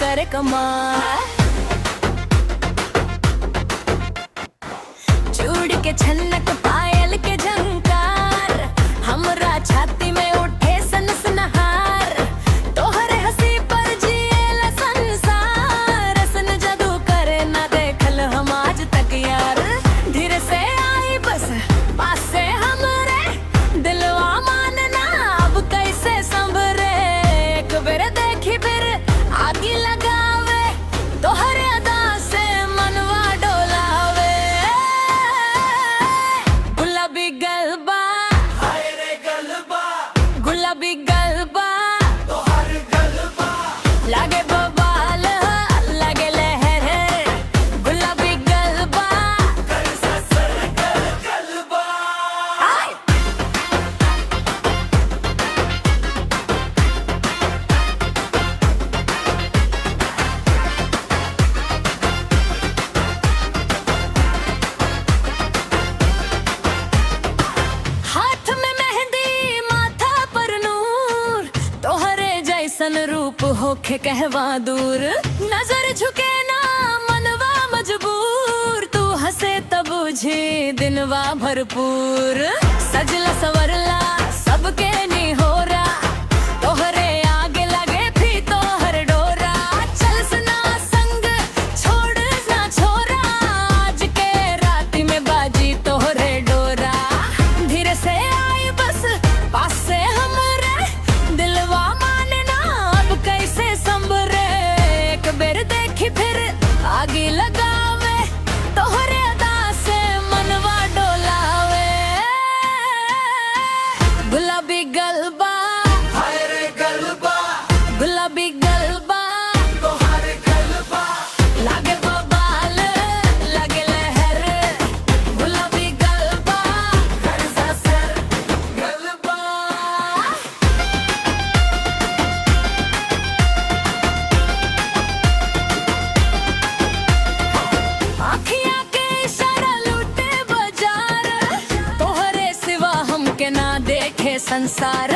करे कमाल। चूड़ के छनक पायल के झंकार, हमरा छाती में उठे सनसनहार। तोहरे हंसी पर जिएला संसार, सन जादू करे ना देखल हम आज तक यार। धीरे से आई बस पास से हमरे, दिलवा मानना अब कैसे संभरे। एक बेर देखी फिर आगी लगावे, तोहरे अदा से मनवा डोलावे। गुलाबी गलबा, हाय रे गलबा, गुलाबी गलबा, तोहर गलबा, लागे बवाल लागे लहर। गुलाबी गलबा, कर ससर गलबा। आय। हाथ में मेहंदी माथा पर नूर, तोहरे जैसन रूप होखे कहवा दूर। नजर झुके ना मनवा मजबूर, तू हंसे तब बुझे दिनवा भरपूर। सजला सवरला सबके निहोरा, तोहरे आगे लगे भी तोहर डोरा। चल सना संग छोड़ ना छोरा, आज के राती में बाजी तोहरे डोरा। धीरे से आई बस पास से हमरे, दिलवा मानना अब कैसे संभरे। एक बेर देखी फिर आगे लगावे, तोहरे अदा से मनवा डोलावे। गुलाबी गलबा, हाय रे गलबा, गुलाबी गलबा, तोहर गलबा, लागे बवाल लागे लहर। गुलाबी गलबा, कर ससर गलबा। आँखियाँ के इशारा लूटे बाजार, तोहरे सिवा हमके ना देखे संसार।